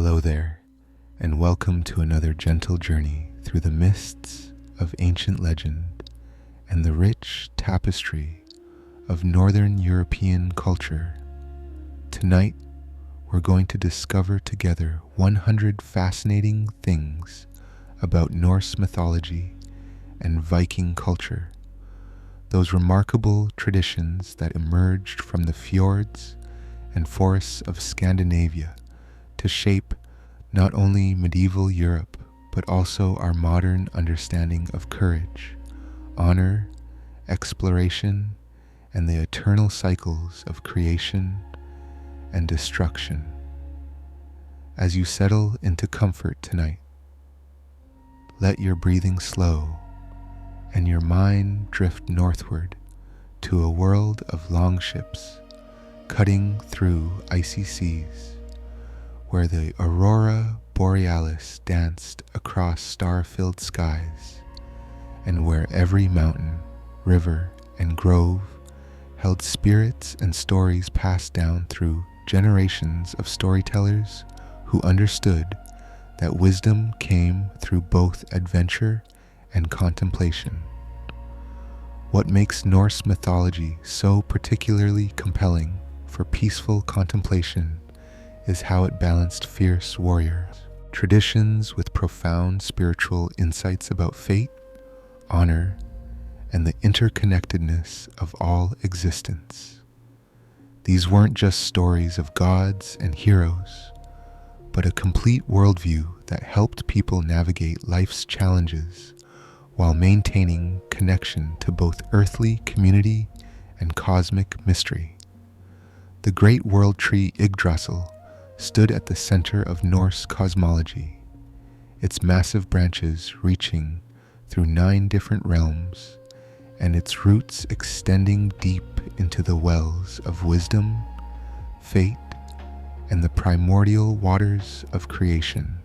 Hello there, and welcome to another gentle journey through the mists of ancient legend and the rich tapestry of Northern European culture. Tonight, we're going to discover together 100 fascinating things about Norse mythology and Viking culture, those remarkable traditions that emerged from the fjords and forests of Scandinavia to shape not only medieval Europe, but also our modern understanding of courage, honor, exploration, and the eternal cycles of creation and destruction. As you settle into comfort tonight, let your breathing slow and your mind drift northward to a world of longships cutting through icy seas, where the aurora borealis danced across star-filled skies, and where every mountain, river, and grove held spirits and stories passed down through generations of storytellers who understood that wisdom came through both adventure and contemplation. What makes Norse mythology so particularly compelling for peaceful contemplation is how it balanced fierce warriors, traditions with profound spiritual insights about fate, honor, and the interconnectedness of all existence. These weren't just stories of gods and heroes, but a complete worldview that helped people navigate life's challenges while maintaining connection to both earthly community and cosmic mystery. The great world tree Yggdrasil stood at the center of Norse cosmology, its massive branches reaching through 9 different realms and its roots extending deep into the wells of wisdom, fate, and the primordial waters of creation,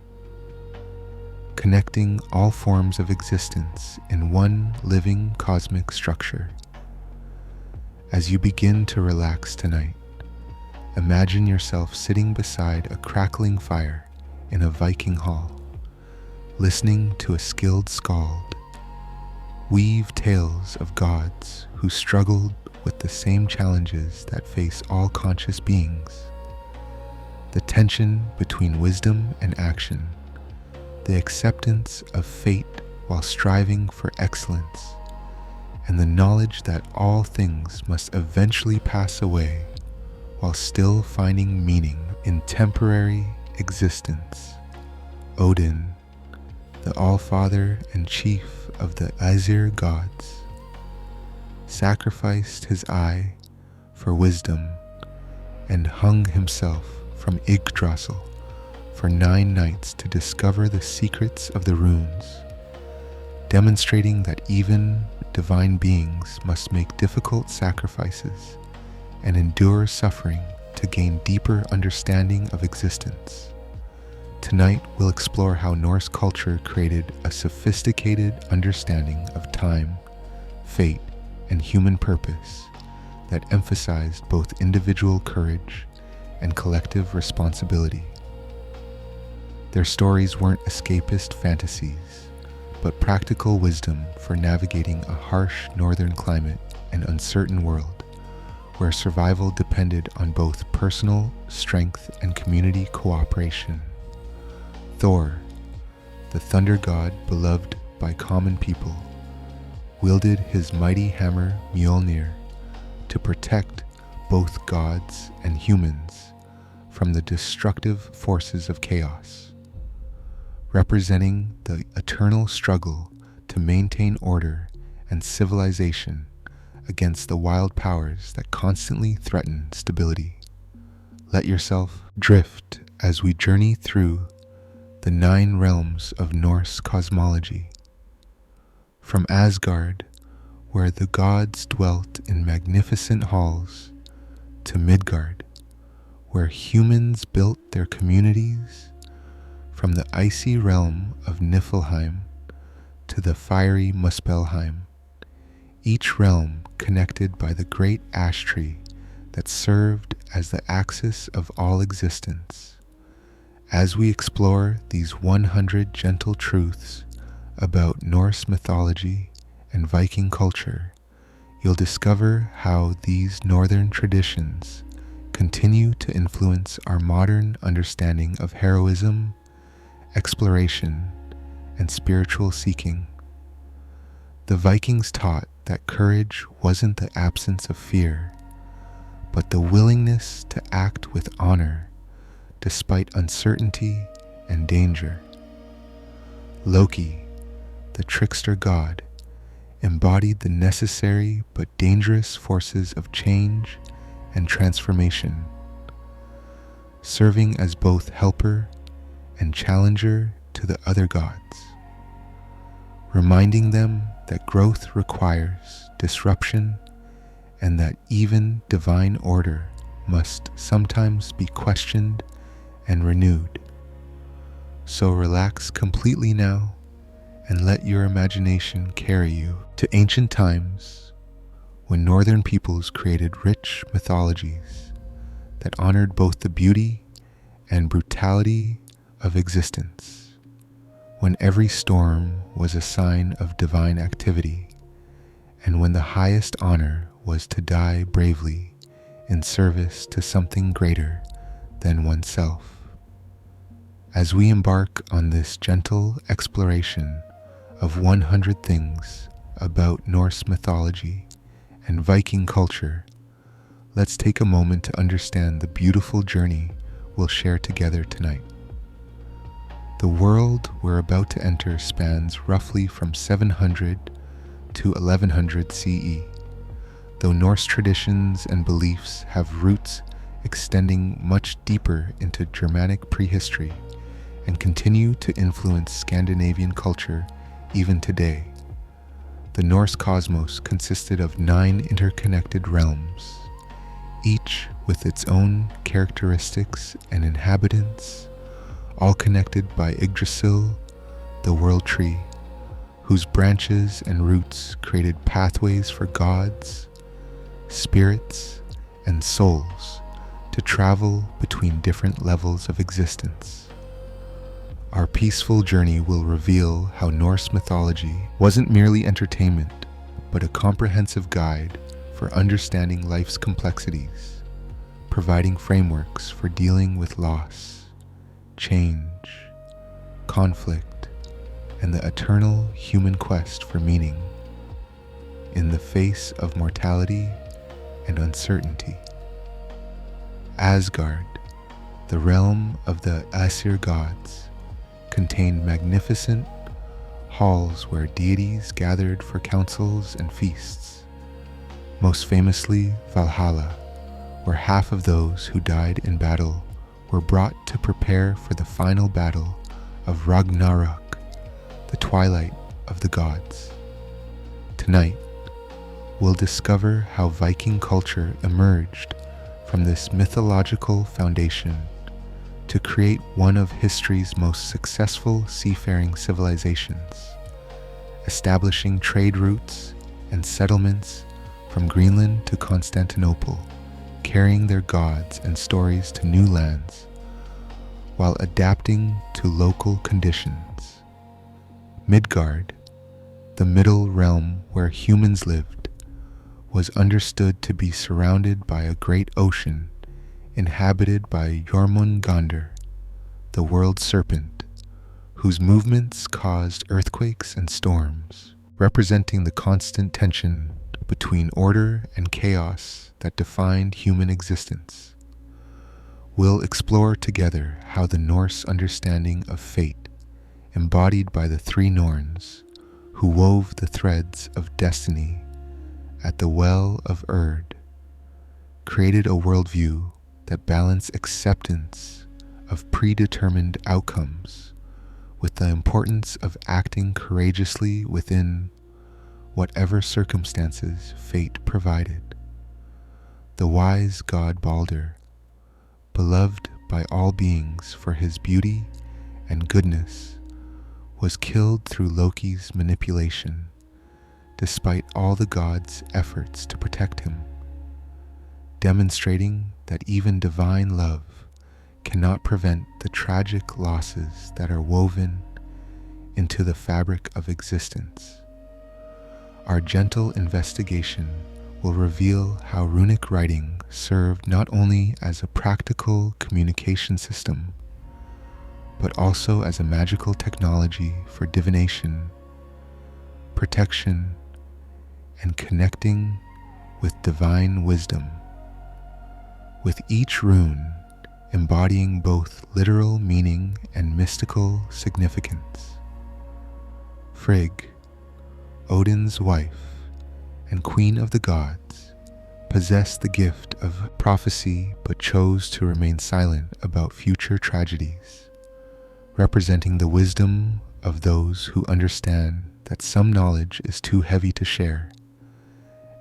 connecting all forms of existence in one living cosmic structure. As you begin to relax tonight, imagine yourself sitting beside a crackling fire in a Viking hall, listening to a skilled skald weave tales of gods who struggled with the same challenges that face all conscious beings. The tension between wisdom and action, the acceptance of fate while striving for excellence, and the knowledge that all things must eventually pass away while still finding meaning in temporary existence. Odin, the All-Father and chief of the Aesir gods, sacrificed his eye for wisdom and hung himself from Yggdrasil for 9 nights to discover the secrets of the runes, demonstrating that even divine beings must make difficult sacrifices and endure suffering to gain deeper understanding of existence. Tonight, we'll explore how Norse culture created a sophisticated understanding of time, fate, and human purpose that emphasized both individual courage and collective responsibility. Their stories weren't escapist fantasies, but practical wisdom for navigating a harsh northern climate and uncertain world, where survival depended on both personal strength and community cooperation. Thor, the thunder god beloved by common people, wielded his mighty hammer Mjolnir to protect both gods and humans from the destructive forces of chaos, representing the eternal struggle to maintain order and civilization against the wild powers that constantly threaten stability. Let yourself drift as we journey through the 9 realms of Norse cosmology. From Asgard, where the gods dwelt in magnificent halls, to Midgard, where humans built their communities, from the icy realm of Niflheim to the fiery Muspelheim, each realm connected by the great ash tree that served as the axis of all existence. As we explore these 100 gentle truths about Norse mythology and Viking culture, you'll discover how these northern traditions continue to influence our modern understanding of heroism, exploration, and spiritual seeking. The Vikings taught that courage wasn't the absence of fear, but the willingness to act with honor despite uncertainty and danger. Loki, the trickster god, embodied the necessary but dangerous forces of change and transformation, serving as both helper and challenger to the other gods, reminding them that growth requires disruption and that even divine order must sometimes be questioned and renewed. So relax completely now and let your imagination carry you to ancient times when northern peoples created rich mythologies that honored both the beauty and brutality of existence, when every storm was a sign of divine activity, and when the highest honor was to die bravely in service to something greater than oneself. As we embark on this gentle exploration of 100 things about Norse mythology and Viking culture, let's take a moment to understand the beautiful journey we'll share together tonight. The world we're about to enter spans roughly from 700 to 1100 CE, though Norse traditions and beliefs have roots extending much deeper into Germanic prehistory and continue to influence Scandinavian culture even today. The Norse cosmos consisted of 9 interconnected realms, each with its own characteristics and inhabitants, all connected by Yggdrasil, the world tree, whose branches and roots created pathways for gods, spirits, and souls to travel between different levels of existence. Our peaceful journey will reveal how Norse mythology wasn't merely entertainment, but a comprehensive guide for understanding life's complexities, providing frameworks for dealing with loss, change, conflict, and the eternal human quest for meaning in the face of mortality and uncertainty. Asgard, the realm of the Aesir gods, contained magnificent halls where deities gathered for councils and feasts, most famously Valhalla, where half of those who died in battle were brought to prepare for the final battle of Ragnarok, the twilight of the gods. Tonight, we'll discover how Viking culture emerged from this mythological foundation to create one of history's most successful seafaring civilizations, establishing trade routes and settlements from Greenland to Constantinople, carrying their gods and stories to new lands while adapting to local conditions. Midgard, the middle realm where humans lived, was understood to be surrounded by a great ocean inhabited by Jormungandr, the world serpent, whose movements caused earthquakes and storms, representing the constant tension between order and chaos that defined human existence. We'll explore together how the Norse understanding of fate, embodied by the 3 Norns, who wove the threads of destiny at the well of Urd, created a worldview that balanced acceptance of predetermined outcomes with the importance of acting courageously within whatever circumstances fate provided. The wise god Balder, beloved by all beings for his beauty and goodness, was killed through Loki's manipulation, despite all the gods' efforts to protect him, demonstrating that even divine love cannot prevent the tragic losses that are woven into the fabric of existence. Our gentle investigation will reveal how runic writing served not only as a practical communication system, but also as a magical technology for divination, protection, and connecting with divine wisdom, with each rune embodying both literal meaning and mystical significance. Frigg, Odin's wife and queen of the gods, possessed the gift of prophecy but chose to remain silent about future tragedies, representing the wisdom of those who understand that some knowledge is too heavy to share,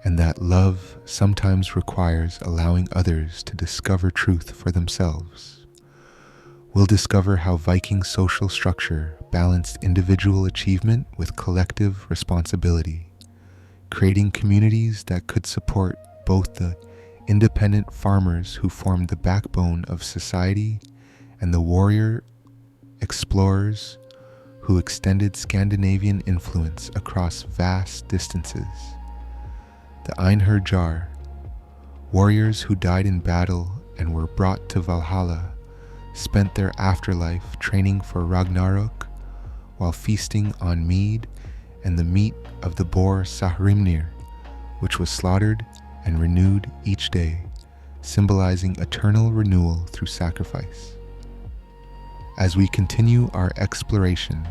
and that love sometimes requires allowing others to discover truth for themselves. We'll discover how Viking social structure balanced individual achievement with collective responsibility, creating communities that could support both the independent farmers who formed the backbone of society and the warrior explorers who extended Scandinavian influence across vast distances. The Einherjar, warriors who died in battle and were brought to Valhalla, spent their afterlife training for Ragnarok while feasting on mead and the meat of the boar Sahrimnir, which was slaughtered and renewed each day, symbolizing eternal renewal through sacrifice. As we continue our exploration,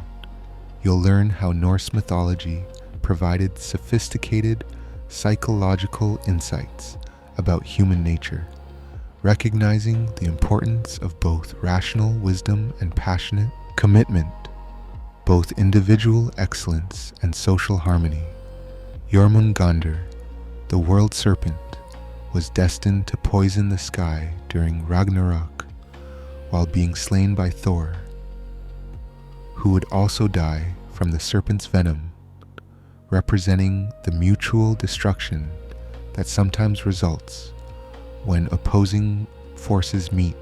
you'll learn how Norse mythology provided sophisticated psychological insights about human nature, recognizing the importance of both rational wisdom and passionate commitment, both individual excellence and social harmony. Jormungandr, the world serpent, was destined to poison the sky during Ragnarok while being slain by Thor, who would also die from the serpent's venom, representing the mutual destruction that sometimes results when opposing forces meet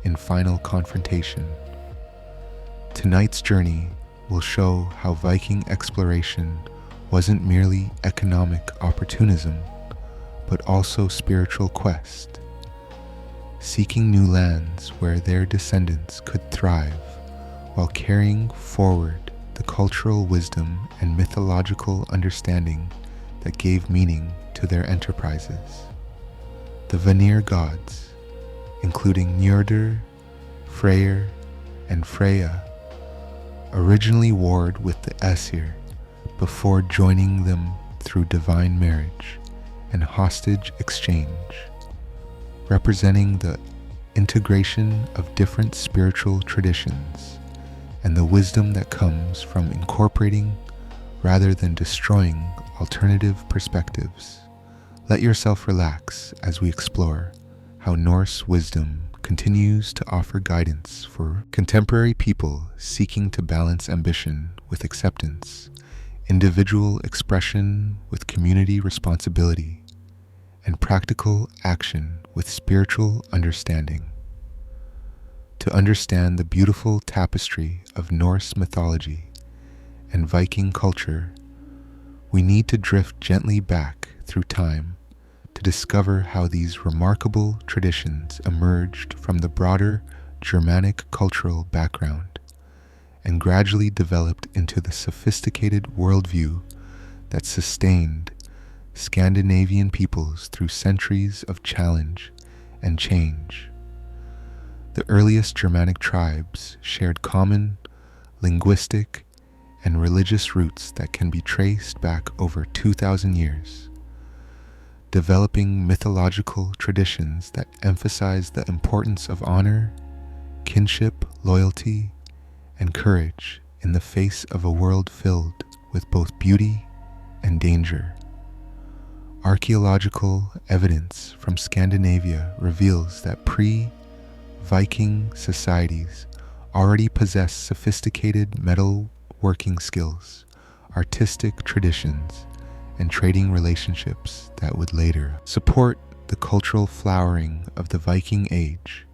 in final confrontation. Tonight's journey will show how Viking exploration wasn't merely economic opportunism, but also spiritual quest, seeking new lands where their descendants could thrive while carrying forward the cultural wisdom and mythological understanding that gave meaning to their enterprises. The Vanir gods, including Njordr, Freyr, and Freya, originally warred with the Aesir before joining them through divine marriage and hostage exchange, representing the integration of different spiritual traditions and the wisdom that comes from incorporating rather than destroying alternative perspectives. Let yourself relax as we explore how Norse wisdom continues to offer guidance for contemporary people seeking to balance ambition with acceptance, individual expression with community responsibility, and practical action with spiritual understanding. To understand the beautiful tapestry of Norse mythology and Viking culture, we need to drift gently back through time to discover how these remarkable traditions emerged from the broader Germanic cultural background and gradually developed into the sophisticated worldview that sustained Scandinavian peoples through centuries of challenge and change. The earliest Germanic tribes shared common linguistic and religious roots that can be traced back over 2,000 years, developing mythological traditions that emphasize the importance of honor, kinship, loyalty, and courage in the face of a world filled with both beauty and danger. Archaeological evidence from Scandinavia reveals that pre-Viking societies already possessed sophisticated metalworking skills, artistic traditions, and trading relationships that would later support the cultural flowering of the Viking Age.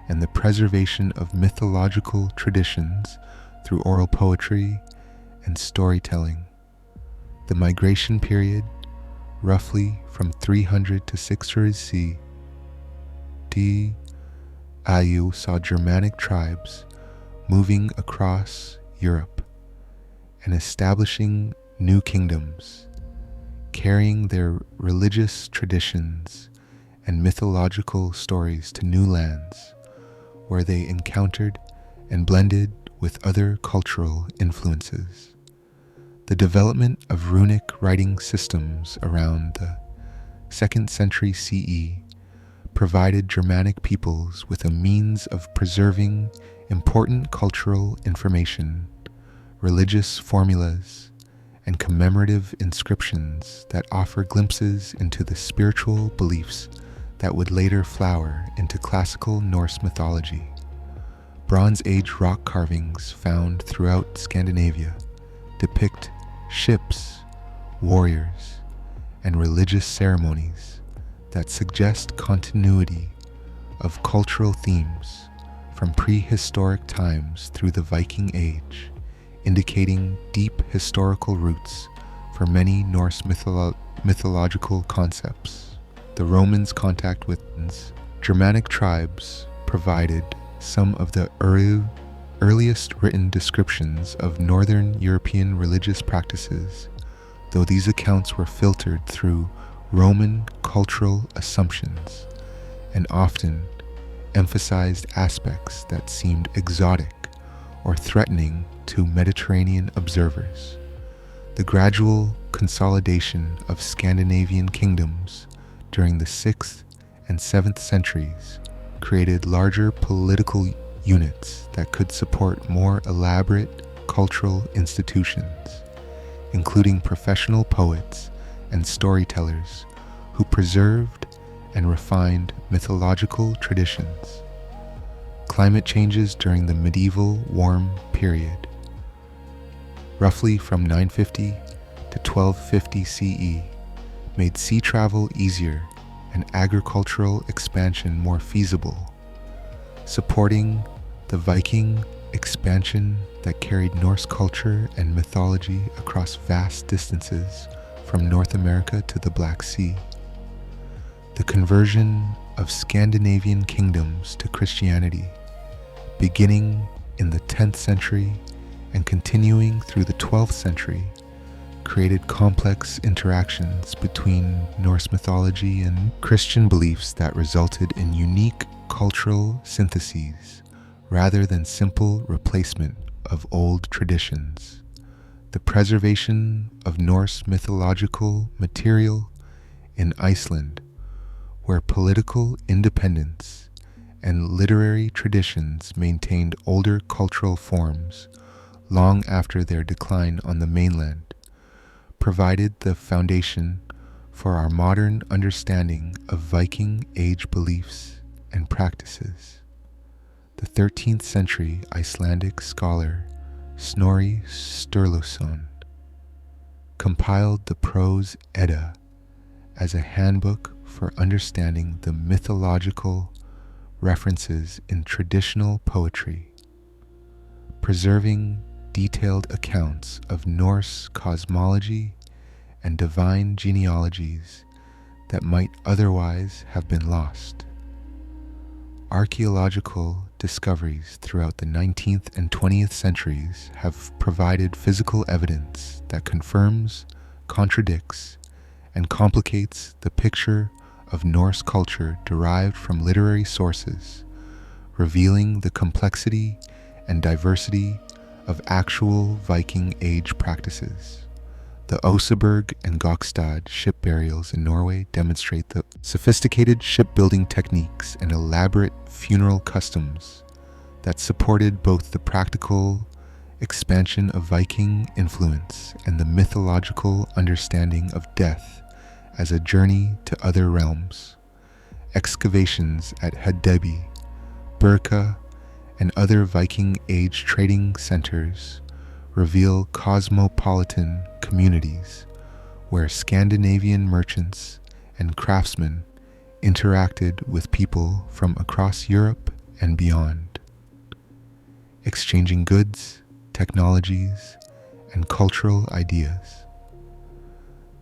and the preservation of mythological traditions through oral poetry and storytelling. The migration period, roughly from 300 to 600 CE, AU saw Germanic tribes moving across Europe and establishing new kingdoms, carrying their religious traditions and mythological stories to new lands, where they encountered and blended with other cultural influences. The development of runic writing systems around the 2nd century CE provided Germanic peoples with a means of preserving important cultural information, religious formulas, and commemorative inscriptions that offer glimpses into the spiritual beliefs that would later flower into classical Norse mythology. Bronze Age rock carvings found throughout Scandinavia depict ships, warriors, and religious ceremonies that suggest continuity of cultural themes from prehistoric times through the Viking Age, indicating deep historical roots for many Norse mythological concepts. The Romans' contact with Germanic tribes provided some of the earliest written descriptions of Northern European religious practices, though these accounts were filtered through Roman cultural assumptions and often emphasized aspects that seemed exotic or threatening to Mediterranean observers. The gradual consolidation of Scandinavian kingdoms during the 6th and 7th centuries created larger political units that could support more elaborate cultural institutions, including professional poets and storytellers who preserved and refined mythological traditions. Climate changes during the medieval warm period, roughly from 950 to 1250 CE, made sea travel easier and agricultural expansion more feasible, supporting the Viking expansion that carried Norse culture and mythology across vast distances from North America to the Black Sea. The conversion of Scandinavian kingdoms to Christianity, beginning in the 10th century and continuing through the 12th century, created complex interactions between Norse mythology and Christian beliefs that resulted in unique cultural syntheses rather than simple replacement of old traditions. The preservation of Norse mythological material in Iceland, where political independence and literary traditions maintained older cultural forms long after their decline on the mainland, provided the foundation for our modern understanding of Viking Age beliefs and practices. The 13th century Icelandic scholar Snorri Sturluson compiled the Prose Edda as a handbook for understanding the mythological references in traditional poetry, preserving detailed accounts of Norse cosmology and divine genealogies that might otherwise have been lost. Archaeological discoveries throughout the 19th and 20th centuries have provided physical evidence that confirms, contradicts, and complicates the picture of Norse culture derived from literary sources, revealing the complexity and diversity of actual Viking Age practices. The Oseberg and Gokstad ship burials in Norway demonstrate the sophisticated shipbuilding techniques and elaborate funeral customs that supported both the practical expansion of Viking influence and the mythological understanding of death as a journey to other realms. Excavations at Hedeby, Birka, and other Viking Age trading centers reveal cosmopolitan communities where Scandinavian merchants and craftsmen interacted with people from across Europe and beyond, exchanging goods, technologies, and cultural ideas.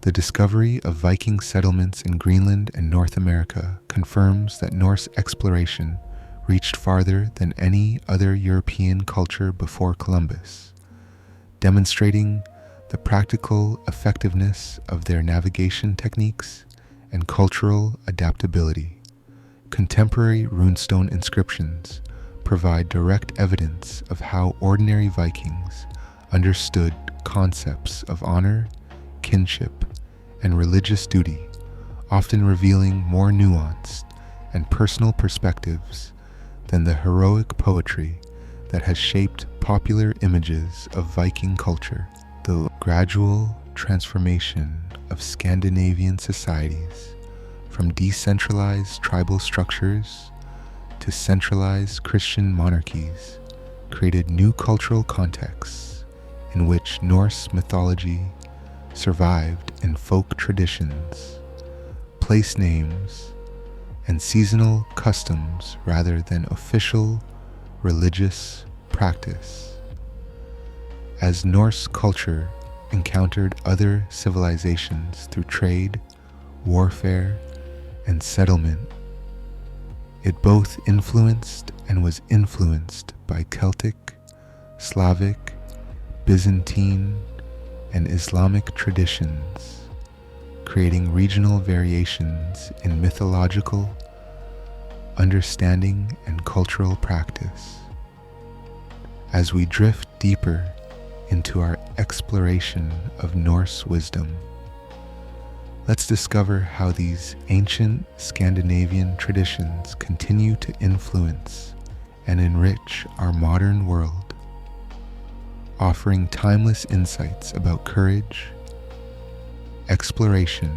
The discovery of Viking settlements in Greenland and North America confirms that Norse exploration reached farther than any other European culture before Columbus, demonstrating the practical effectiveness of their navigation techniques and cultural adaptability. Contemporary runestone inscriptions provide direct evidence of how ordinary Vikings understood concepts of honor, kinship, and religious duty, often revealing more nuanced and personal perspectives than the heroic poetry that has shaped popular images of Viking culture. The gradual transformation of Scandinavian societies from decentralized tribal structures to centralized Christian monarchies created new cultural contexts in which Norse mythology survived in folk traditions, place names, and seasonal customs rather than official religious practice. As Norse culture encountered other civilizations through trade, warfare, and settlement, it both influenced and was influenced by Celtic, Slavic, Byzantine, and Islamic traditions, creating regional variations in mythological understanding and cultural practice. As we drift deeper into our exploration of Norse wisdom, let's discover how these ancient Scandinavian traditions continue to influence and enrich our modern world, offering timeless insights about courage, exploration,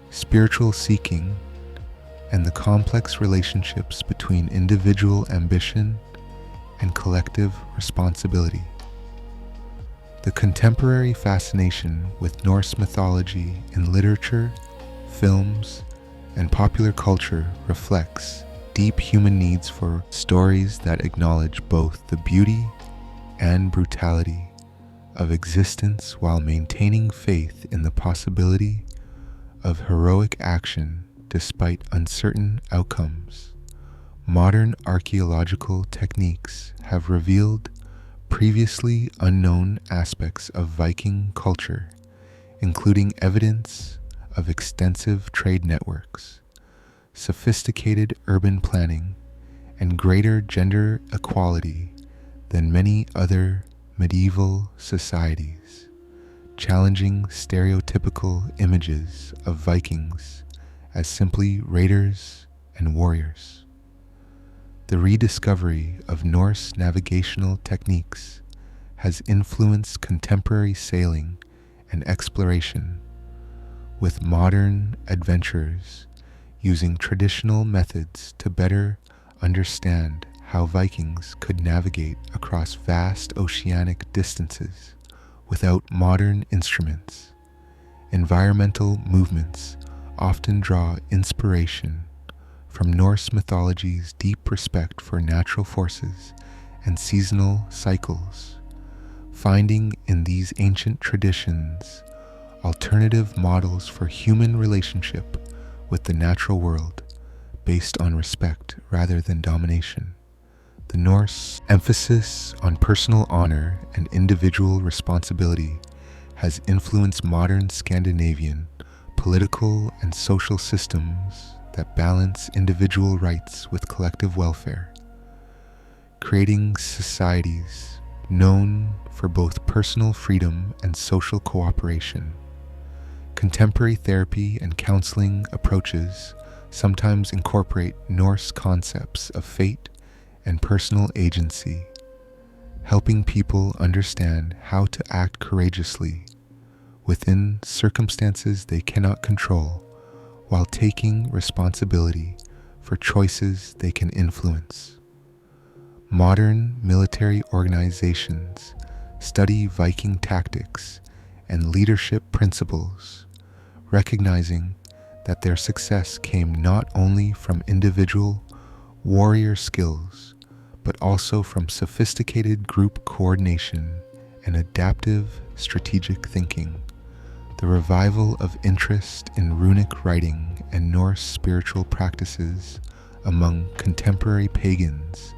spiritual seeking, and the complex relationships between individual ambition and collective responsibility. The contemporary fascination with Norse mythology in literature, films, and popular culture reflects deep human needs for stories that acknowledge both the beauty and brutality of existence while maintaining faith in the possibility of heroic action despite uncertain outcomes. Modern archaeological techniques have revealed previously unknown aspects of Viking culture, including evidence of extensive trade networks, sophisticated urban planning, and greater gender equality than many other medieval societies, challenging stereotypical images of Vikings as simply raiders and warriors. The rediscovery of Norse navigational techniques has influenced contemporary sailing and exploration, with modern adventurers using traditional methods to better understand how Vikings could navigate across vast oceanic distances without modern instruments. Environmental movements often draw inspiration from Norse mythology's deep respect for natural forces and seasonal cycles, finding in these ancient traditions alternative models for human relationship with the natural world based on respect rather than domination. The Norse emphasis on personal honor and individual responsibility has influenced modern Scandinavian political and social systems that balance individual rights with collective welfare, creating societies known for both personal freedom and social cooperation. Contemporary therapy and counseling approaches sometimes incorporate Norse concepts of fate and personal agency, helping people understand how to act courageously within circumstances they cannot control, while taking responsibility for choices they can influence. Modern military organizations study Viking tactics and leadership principles, recognizing that their success came not only from individual warrior skills, but also from sophisticated group coordination and adaptive strategic thinking. The revival of interest in runic writing and Norse spiritual practices among contemporary pagans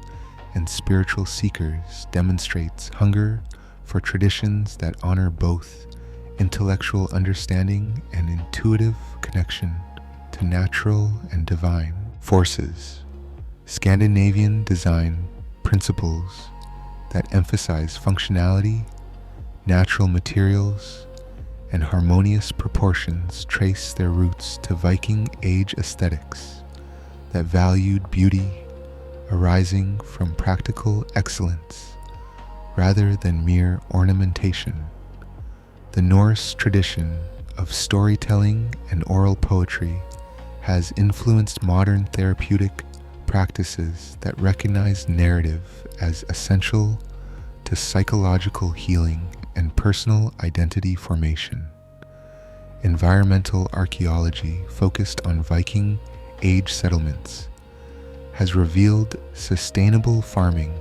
and spiritual seekers demonstrates hunger for traditions that honor both intellectual understanding and intuitive connection to natural and divine forces. Scandinavian design principles that emphasize functionality, natural materials, and harmonious proportions trace their roots to Viking Age aesthetics that valued beauty arising from practical excellence rather than mere ornamentation. The Norse tradition of storytelling and oral poetry has influenced modern therapeutic practices that recognize narrative as essential to psychological healing and personal identity formation. Environmental archaeology focused on Viking Age settlements has revealed sustainable farming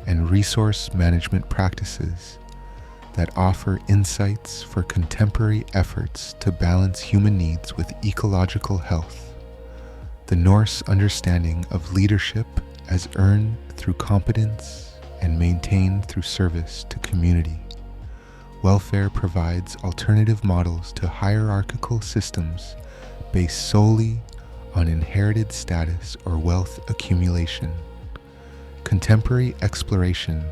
and resource management practices that offer insights for contemporary efforts to balance human needs with ecological health. The Norse understanding of leadership as earned through competence and maintained through service to community. Welfare provides alternative models to hierarchical systems based solely on inherited status or wealth accumulation. Contemporary exploration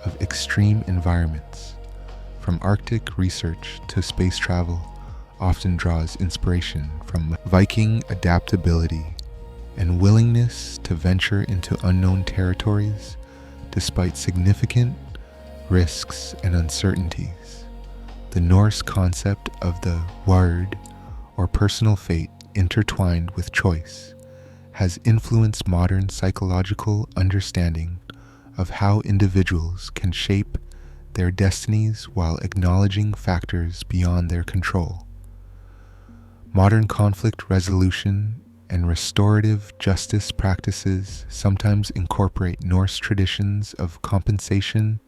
of extreme environments, from Arctic research to space travel, often draws inspiration from Viking adaptability and willingness to venture into unknown territories despite significant risks and uncertainties. The Norse concept of the word, or personal fate intertwined with choice, has influenced modern psychological understanding of how individuals can shape their destinies while acknowledging factors beyond their control. Modern conflict resolution and restorative justice practices sometimes incorporate Norse traditions of compensation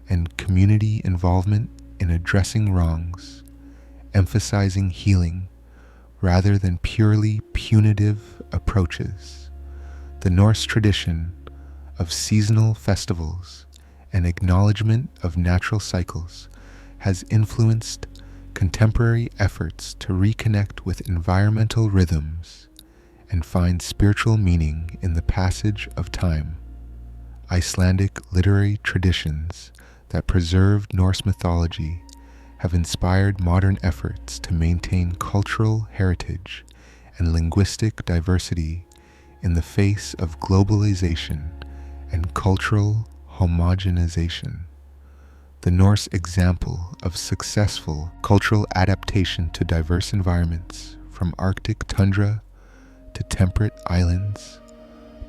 and community involvement in addressing wrongs, emphasizing healing rather than purely punitive approaches. The Norse tradition of seasonal festivals and acknowledgement of natural cycles has influenced contemporary efforts to reconnect with environmental rhythms and find spiritual meaning in the passage of time. Icelandic literary traditions that preserved Norse mythology have inspired modern efforts to maintain cultural heritage and linguistic diversity in the face of globalization and cultural homogenization. The Norse example of successful cultural adaptation to diverse environments, from Arctic tundra to temperate islands,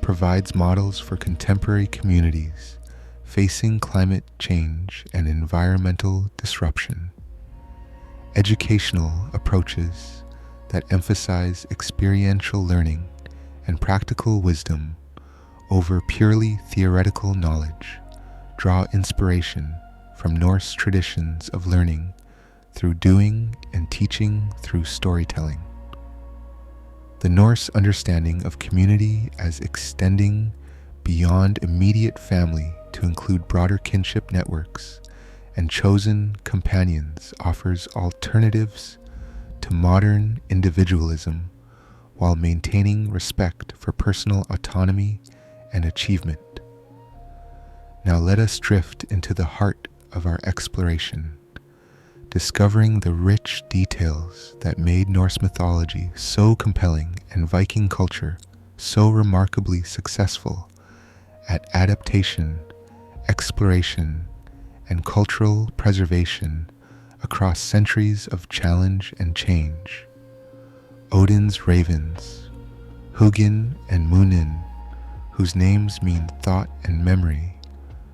provides models for contemporary communities facing climate change and environmental disruption. Educational approaches that emphasize experiential learning and practical wisdom over purely theoretical knowledge draw inspiration from Norse traditions of learning through doing and teaching through storytelling. The Norse understanding of community as extending beyond immediate family to include broader kinship networks and chosen companions offers alternatives to modern individualism while maintaining respect for personal autonomy and achievement. Now let us drift into the heart of our exploration, discovering the rich details that made Norse mythology so compelling and Viking culture so remarkably successful at adaptation, exploration, and cultural preservation across centuries of challenge and change. Odin's ravens, Hugin and Munin, whose names mean thought and memory,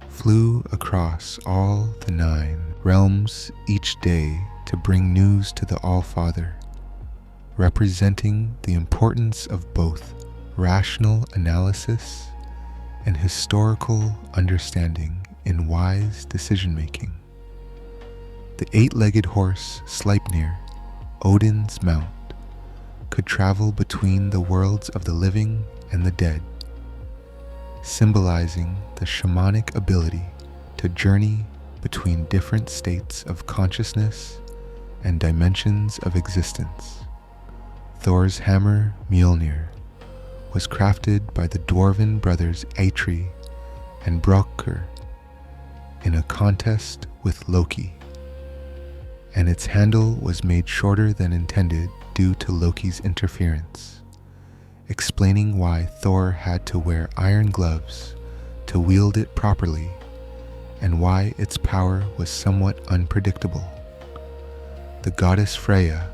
flew across all the 9 realms each day to bring news to the All-Father, representing the importance of both rational analysis, and historical understanding in wise decision-making. The eight-legged horse Sleipnir, Odin's mount, could travel between the worlds of the living and the dead, symbolizing the shamanic ability to journey between different states of consciousness and dimensions of existence. Thor's hammer Mjolnir was crafted by the dwarven brothers Atri and Brokkr in a contest with Loki, and its handle was made shorter than intended due to Loki's interference, explaining why Thor had to wear iron gloves to wield it properly and why its power was somewhat unpredictable. The goddess Freya,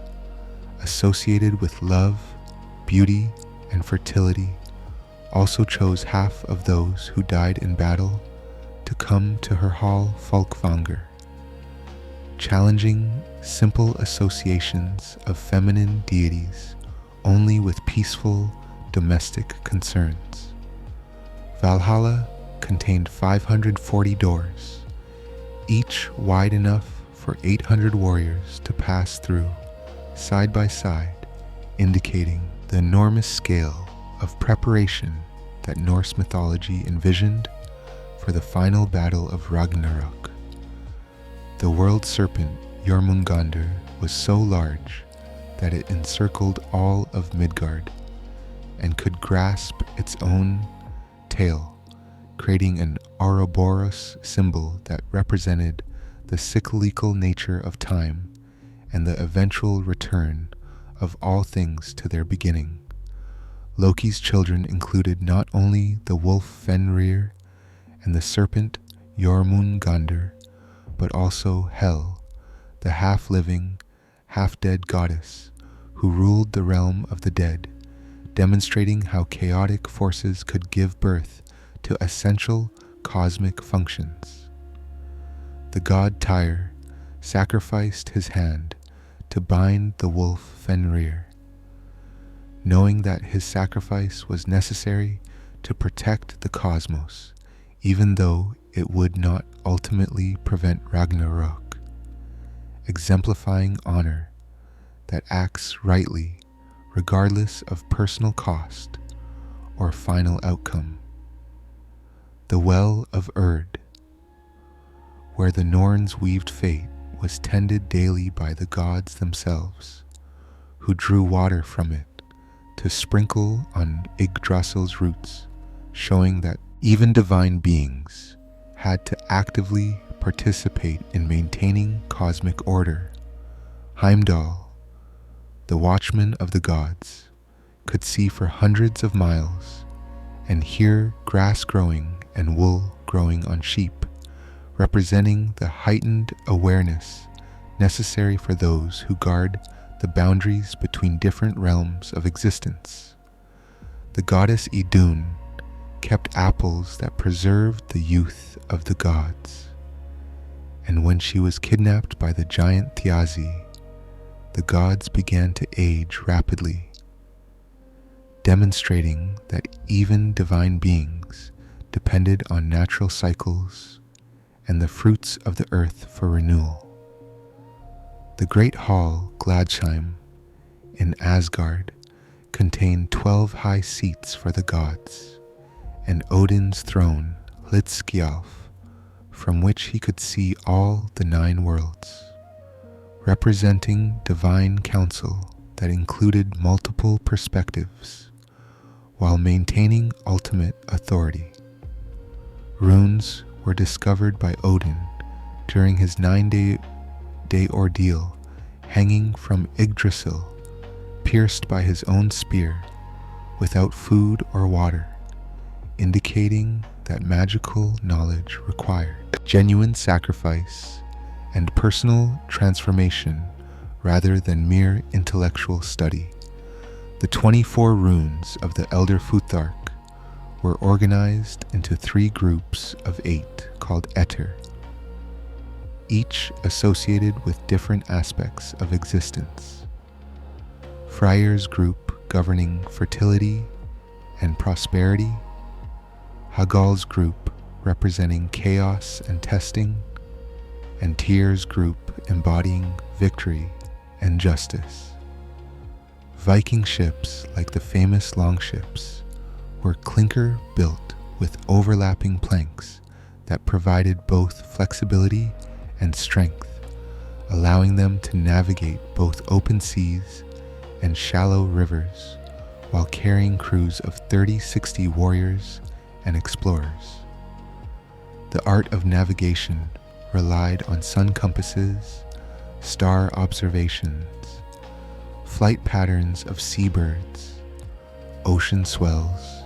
associated with love, beauty, and fertility, also chose half of those who died in battle to come to her hall Folkvanger, challenging simple associations of feminine deities only with peaceful domestic concerns. Valhalla contained 540 doors, each wide enough for 800 warriors to pass through, side by side, indicating the enormous scale of preparation that Norse mythology envisioned for the final battle of Ragnarok. The world serpent Jormungandr was so large that it encircled all of Midgard and could grasp its own tail, creating an Ouroboros symbol that represented the cyclical nature of time and the eventual return of all things to their beginning. Loki's children included not only the wolf Fenrir and the serpent Jormungandr, but also Hel, the half-living, half-dead goddess who ruled the realm of the dead, demonstrating how chaotic forces could give birth to essential cosmic functions. The god Tyr sacrificed his hand to bind the wolf Fenrir, knowing that his sacrifice was necessary to protect the cosmos, even though it would not ultimately prevent Ragnarok, exemplifying honor that acts rightly regardless of personal cost or final outcome. The Well of Urd, where the Norns weaved fate, was tended daily by the gods themselves, who drew water from it to sprinkle on Yggdrasil's roots, showing that even divine beings had to actively participate in maintaining cosmic order. Heimdall, the watchman of the gods, could see for hundreds of miles and hear grass growing and wool growing on sheep, representing the heightened awareness necessary for those who guard the boundaries between different realms of existence. The goddess Idun kept apples that preserved the youth of the gods, and when she was kidnapped by the giant Thiazi, the gods began to age rapidly, demonstrating that even divine beings depended on natural cycles and the fruits of the earth for renewal. The great hall Gladsheim in Asgard contained 12 high seats for the gods, and Odin's throne Hlidskjalf, from which he could see all the 9 worlds, representing divine counsel that included multiple perspectives while maintaining ultimate authority. Runes were discovered by Odin during his 9-day ordeal, hanging from Yggdrasil, pierced by his own spear, without food or water, indicating that magical knowledge required genuine sacrifice and personal transformation rather than mere intellectual study. The 24 runes of the Elder Futhark were organized into 3 groups of 8 called Etter, each associated with different aspects of existence. Freyr's group governing fertility and prosperity, Hagal's group representing chaos and testing, and Tyr's group embodying victory and justice. Viking ships, like the famous longships, were clinker built with overlapping planks that provided both flexibility and strength, allowing them to navigate both open seas and shallow rivers while carrying crews of 30-60 warriors and explorers. The art of navigation relied on sun compasses, star observations, flight patterns of seabirds, ocean swells,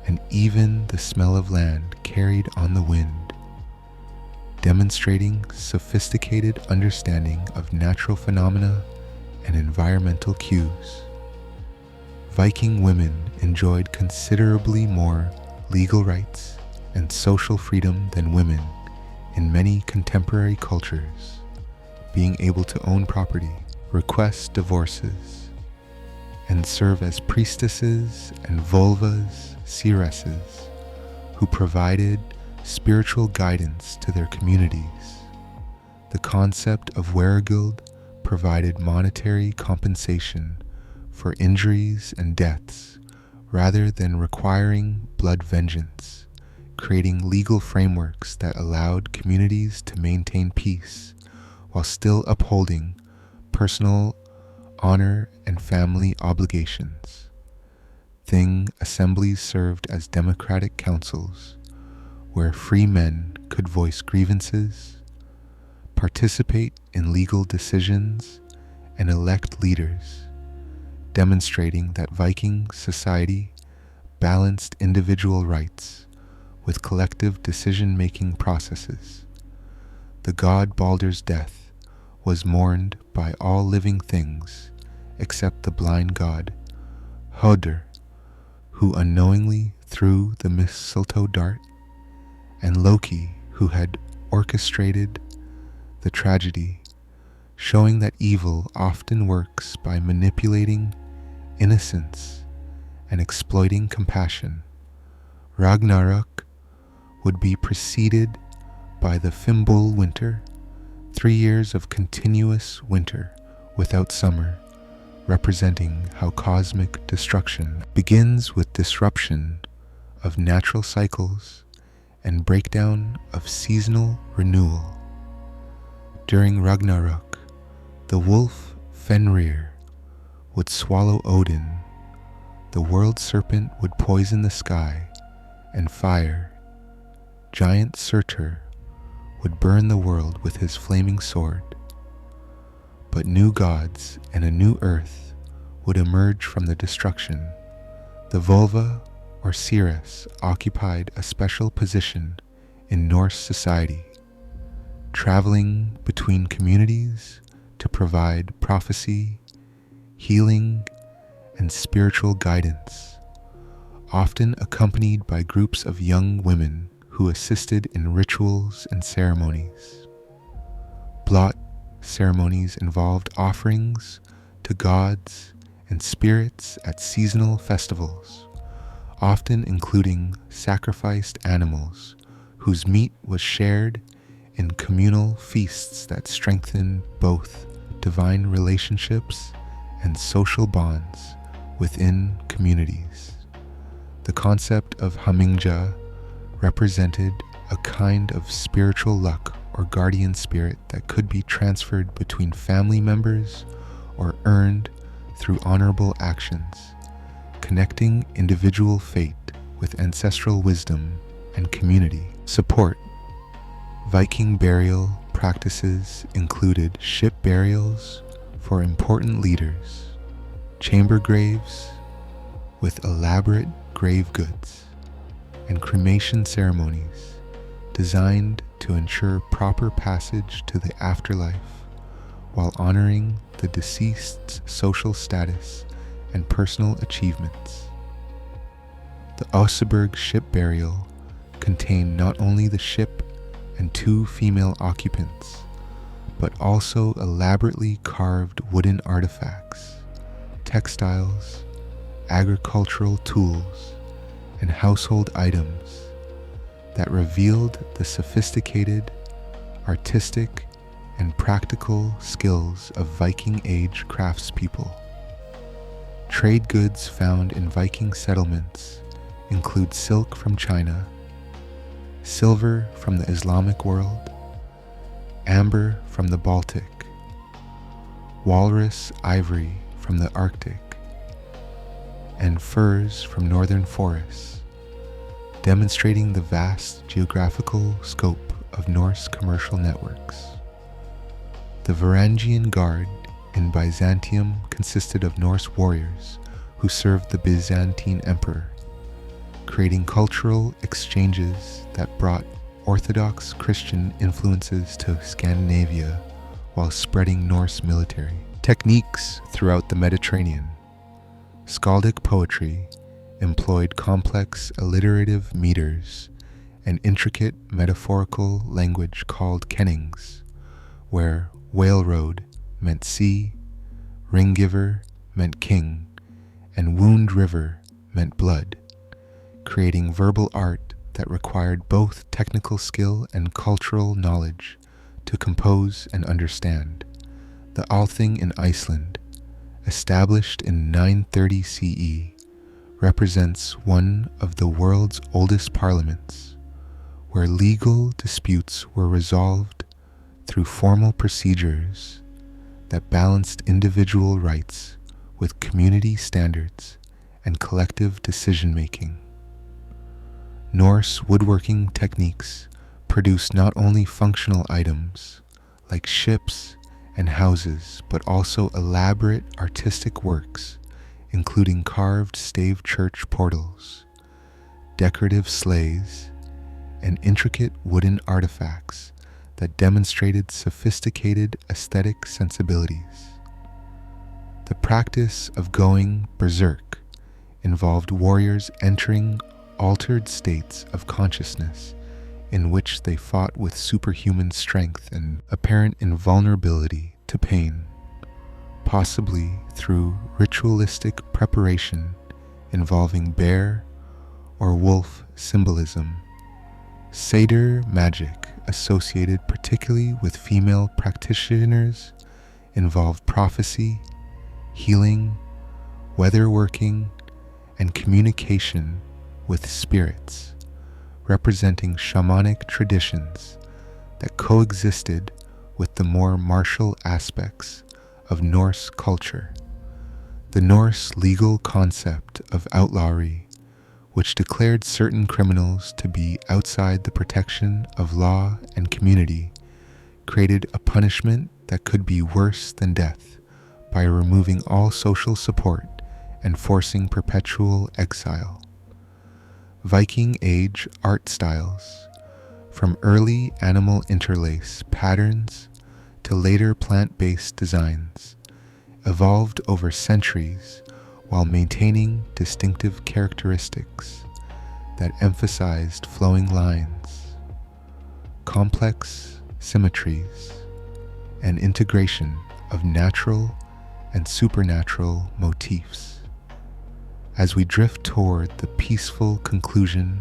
and even the smell of land carried on the wind, demonstrating sophisticated understanding of natural phenomena and environmental cues. Viking women enjoyed considerably more legal rights and social freedom than women in many contemporary cultures, being able to own property, request divorces, and serve as priestesses and vulvas seeresses who provided spiritual guidance to their communities. The concept of wergild provided monetary compensation for injuries and deaths rather than requiring blood vengeance, creating legal frameworks that allowed communities to maintain peace while still upholding personal honor and family obligations. Thing assemblies served as democratic councils where free men could voice grievances, participate in legal decisions, and elect leaders, demonstrating that Viking society balanced individual rights with collective decision-making processes. The god Baldur's death was mourned by all living things except the blind god Hodr, who unknowingly threw the mistletoe dart, and Loki, who had orchestrated the tragedy, showing that evil often works by manipulating innocence and exploiting compassion. Ragnarok would be preceded by the Fimbul winter, 3 years of continuous winter without summer, representing how cosmic destruction begins with disruption of natural cycles and breakdown of seasonal renewal. During Ragnarok, the wolf Fenrir would swallow Odin, the world serpent would poison the sky and fire, giant Surtur would burn the world with his flaming sword. But new gods and a new earth would emerge from the destruction. The vulva or seeress occupied a special position in Norse society, traveling between communities to provide prophecy, healing, and spiritual guidance, often accompanied by groups of young women who assisted in rituals and ceremonies. Blot ceremonies involved offerings to gods and spirits at seasonal festivals, often including sacrificed animals whose meat was shared in communal feasts that strengthened both divine relationships and social bonds within communities. The concept of Hamingja represented a kind of spiritual luck or guardian spirit that could be transferred between family members or earned through honorable actions, connecting individual fate with ancestral wisdom and community support. Viking burial practices included ship burials for important leaders, chamber graves with elaborate grave goods, and cremation ceremonies designed to ensure proper passage to the afterlife while honoring the deceased's social status and personal achievements. The Oseberg ship burial contained not only the ship and 2 female occupants, but also elaborately carved wooden artifacts, textiles, agricultural tools, and household items that revealed the sophisticated, artistic, and practical skills of Viking Age craftspeople. Trade goods found in Viking settlements include silk from China, silver from the Islamic world, amber from the Baltic, walrus ivory from the Arctic, and furs from northern forests, demonstrating the vast geographical scope of Norse commercial networks. The Varangian Guard in Byzantium consisted of Norse warriors who served the Byzantine emperor, creating cultural exchanges that brought Orthodox Christian influences to Scandinavia while spreading Norse military techniques throughout the Mediterranean. Skaldic poetry employed complex alliterative meters and intricate metaphorical language called kennings, where whale road meant sea, ring giver meant king, and wound river meant blood, creating verbal art that required both technical skill and cultural knowledge to compose and understand. The Althing in Iceland, established in 930 CE, represents one of the world's oldest parliaments, where legal disputes were resolved through formal procedures that balanced individual rights with community standards and collective decision-making. Norse woodworking techniques produce not only functional items like ships and houses, but also elaborate artistic works, including carved stave church portals, decorative sleighs, and intricate wooden artifacts that demonstrated sophisticated aesthetic sensibilities. The practice of going berserk involved warriors entering altered states of consciousness in which they fought with superhuman strength and apparent invulnerability to pain, possibly through ritualistic preparation involving bear or wolf symbolism. Satyr magic, associated particularly with female practitioners, involved prophecy, healing, weatherworking, and communication with spirits, representing shamanic traditions that coexisted with the more martial aspects of Norse culture. The Norse legal concept of outlawry, which declared certain criminals to be outside the protection of law and community, created a punishment that could be worse than death by removing all social support and forcing perpetual exile. Viking Age art styles, from early animal interlace patterns to later plant-based designs, evolved over centuries while maintaining distinctive characteristics that emphasized flowing lines, complex symmetries, and integration of natural and supernatural motifs. As we drift toward the peaceful conclusion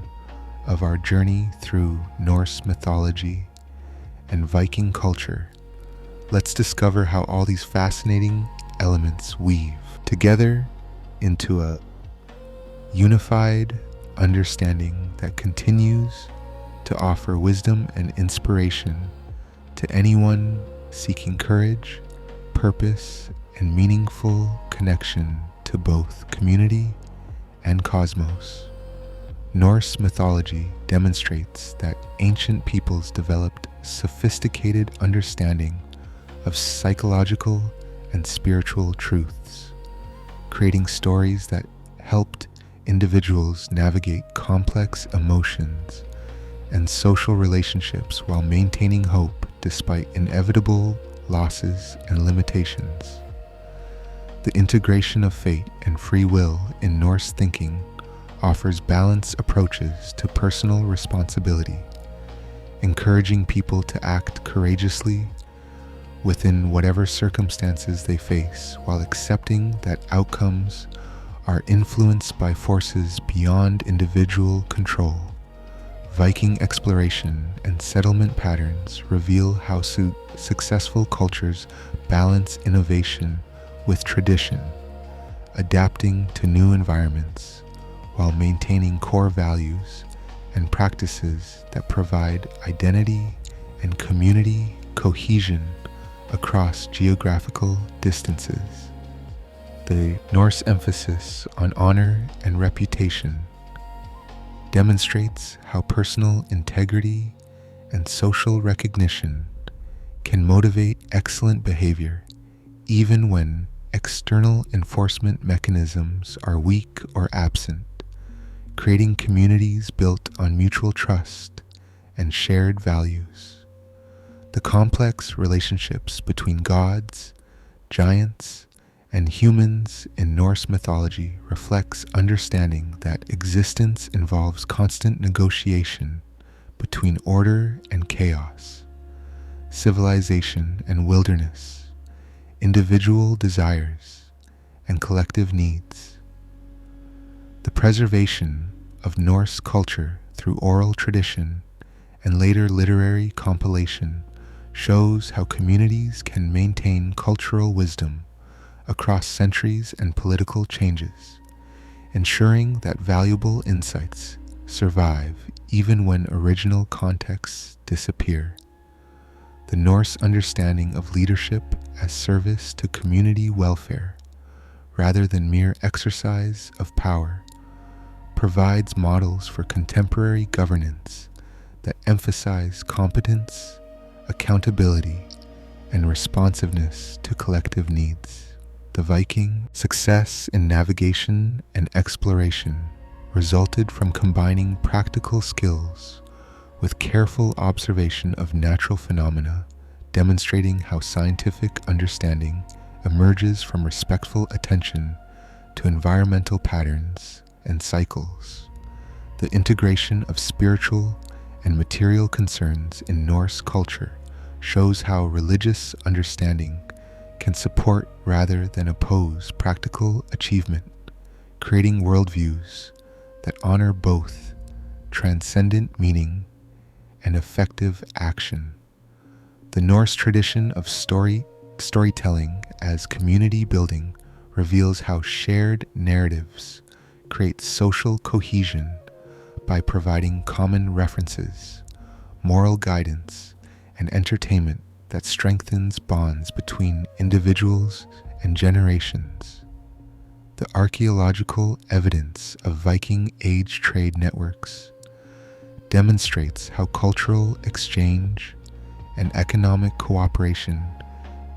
of our journey through Norse mythology and Viking culture, let's discover how all these fascinating elements weave together into a unified understanding that continues to offer wisdom and inspiration to anyone seeking courage, purpose, and meaningful connection to both community and cosmos. Norse mythology demonstrates that ancient peoples developed sophisticated understanding of psychological and spiritual truths, creating stories that helped individuals navigate complex emotions and social relationships while maintaining hope despite inevitable losses and limitations. The integration of fate and free will in Norse thinking offers balanced approaches to personal responsibility, encouraging people to act courageously within whatever circumstances they face while accepting that outcomes are influenced by forces beyond individual control. Viking exploration and settlement patterns reveal how successful cultures balance innovation with tradition, adapting to new environments while maintaining core values and practices that provide identity and community cohesion across geographical distances. The Norse emphasis on honor and reputation demonstrates how personal integrity and social recognition can motivate excellent behavior even when external enforcement mechanisms are weak or absent, creating communities built on mutual trust and shared values. The complex relationships between gods, giants, and humans in Norse mythology reflects understanding that existence involves constant negotiation between order and chaos, civilization and wilderness, individual desires and collective needs. The preservation of Norse culture through oral tradition and later literary compilation shows how communities can maintain cultural wisdom across centuries and political changes, ensuring that valuable insights survive even when original contexts disappear. The Norse understanding of leadership as service to community welfare, rather than mere exercise of power, provides models for contemporary governance that emphasize competence, accountability, and responsiveness to collective needs. The Viking success in navigation and exploration resulted from combining practical skills with careful observation of natural phenomena, demonstrating how scientific understanding emerges from respectful attention to environmental patterns and cycles. The integration of spiritual and material concerns in Norse culture shows how religious understanding can support rather than oppose practical achievement, creating worldviews that honor both transcendent meaning and effective action. The Norse tradition of storytelling as community building reveals how shared narratives create social cohesion by providing common references, moral guidance, and entertainment that strengthens bonds between individuals and generations. The archaeological evidence of Viking Age trade networks demonstrates how cultural exchange and economic cooperation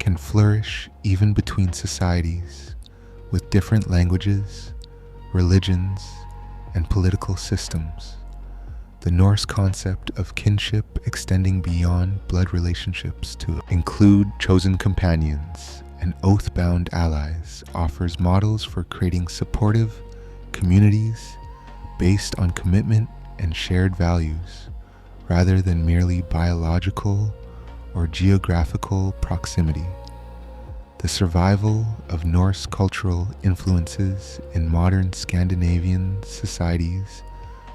can flourish even between societies with different languages, religions, and political systems. The Norse concept of kinship extending beyond blood relationships to include chosen companions and oath-bound allies offers models for creating supportive communities based on commitment and shared values rather than merely biological or geographical proximity. The survival of Norse cultural influences in modern Scandinavian societies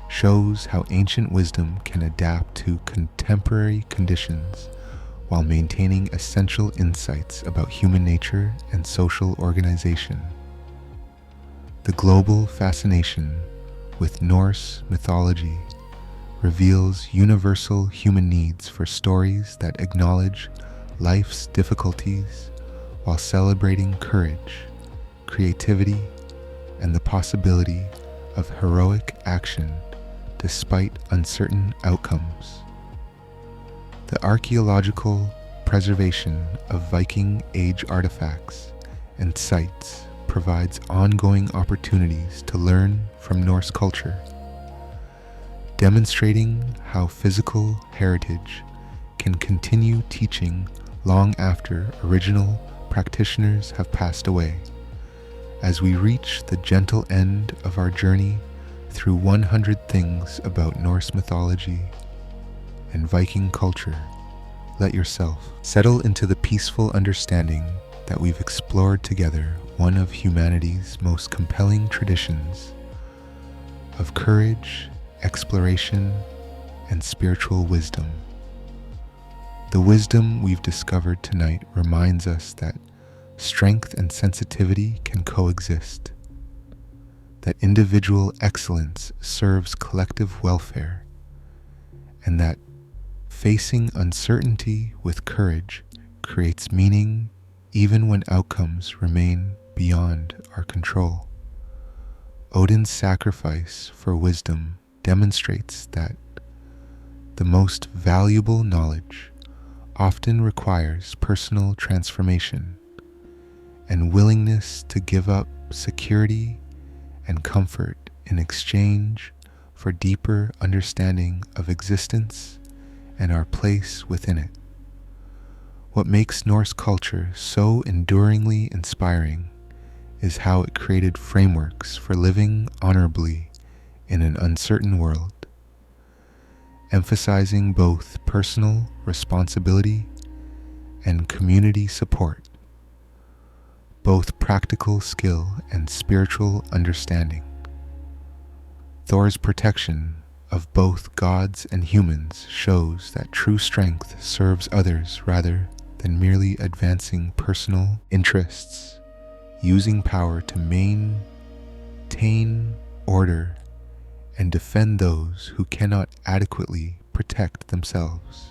shows how ancient wisdom can adapt to contemporary conditions while maintaining essential insights about human nature and social organization. The global fascination with Norse mythology reveals universal human needs for stories that acknowledge life's difficulties while celebrating courage, creativity, and the possibility of heroic action despite uncertain outcomes. The archaeological preservation of Viking Age artifacts and sites provides ongoing opportunities to learn from Norse culture, demonstrating how physical heritage can continue teaching long after original practitioners have passed away. As we reach the gentle end of our journey through 100 things about Norse mythology and Viking culture, let yourself settle into the peaceful understanding that we've explored together one of humanity's most compelling traditions of courage, exploration, and spiritual wisdom. The wisdom we've discovered tonight reminds us that strength and sensitivity can coexist, that individual excellence serves collective welfare, and that facing uncertainty with courage creates meaning even when outcomes remain beyond our control. Odin's sacrifice for wisdom demonstrates that the most valuable knowledge often requires personal transformation and willingness to give up security and comfort in exchange for deeper understanding of existence and our place within it. What makes Norse culture so enduringly inspiring is how it created frameworks for living honorably in an uncertain world, emphasizing both personal responsibility and community support, both practical skill and spiritual understanding. Thor's protection of both gods and humans shows that true strength serves others rather than merely advancing personal interests, using power to maintain order and defend those who cannot adequately protect themselves.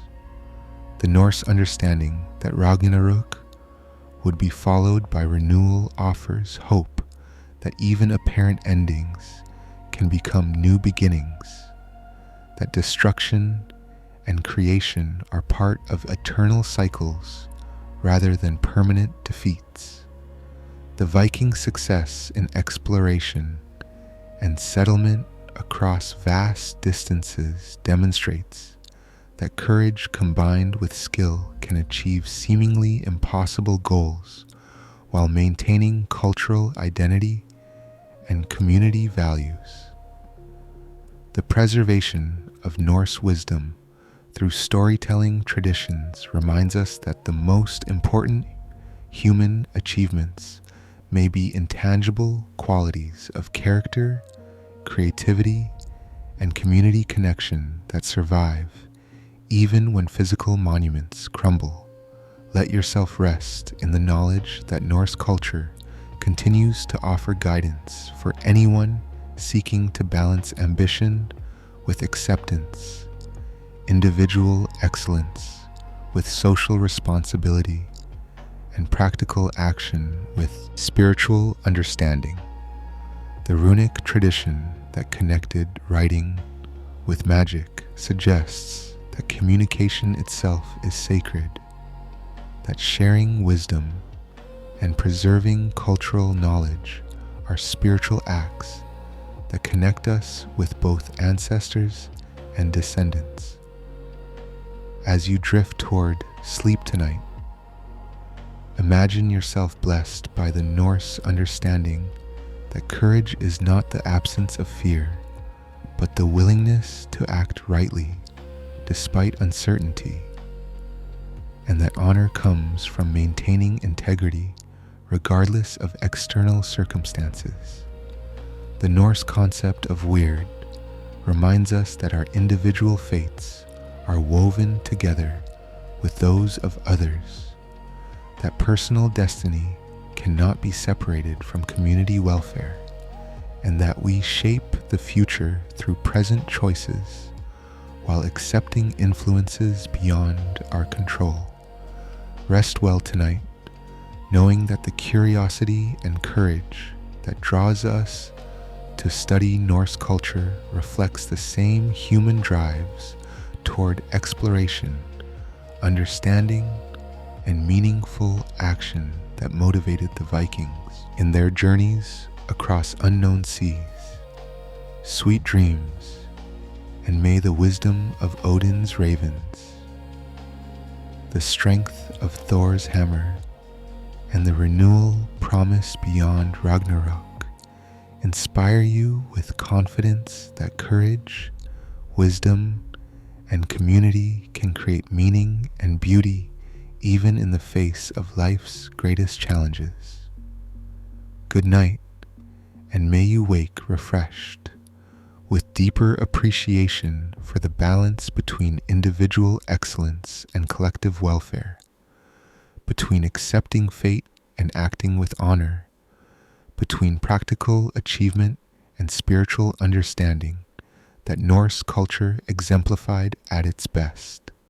The Norse understanding that Ragnarok would be followed by renewal offers hope that even apparent endings can become new beginnings, that destruction and creation are part of eternal cycles rather than permanent defeats. The Viking success in exploration and settlement across vast distances demonstrates that courage combined with skill can achieve seemingly impossible goals while maintaining cultural identity and community values. The preservation of Norse wisdom through storytelling traditions reminds us that the most important human achievements may be intangible qualities of character, creativity, and community connection that survive even when physical monuments crumble. Let yourself rest in the knowledge that Norse culture continues to offer guidance for anyone seeking to balance ambition with acceptance, individual excellence with social responsibility, and practical action with spiritual understanding. The runic tradition that connected writing with magic suggests that communication itself is sacred, that sharing wisdom and preserving cultural knowledge are spiritual acts that connect us with both ancestors and descendants. As you drift toward sleep tonight, imagine yourself blessed by the Norse understanding that courage is not the absence of fear, but the willingness to act rightly despite uncertainty, and that honor comes from maintaining integrity regardless of external circumstances. The Norse concept of weird reminds us that our individual fates are woven together with those of others, that personal destiny cannot be separated from community welfare, and that we shape the future through present choices while accepting influences beyond our control. Rest well tonight, knowing that the curiosity and courage that draws us to study Norse culture reflects the same human drives toward exploration, understanding, and meaningful action that motivated the Vikings in their journeys across unknown seas. Sweet dreams, and may the wisdom of Odin's ravens, the strength of Thor's hammer, and the renewal promised beyond Ragnarok inspire you with confidence that courage, wisdom, and community can create meaning and beauty even in the face of life's greatest challenges. Good night, and may you wake refreshed, with deeper appreciation for the balance between individual excellence and collective welfare, between accepting fate and acting with honor, between practical achievement and spiritual understanding that Norse culture exemplified at its best.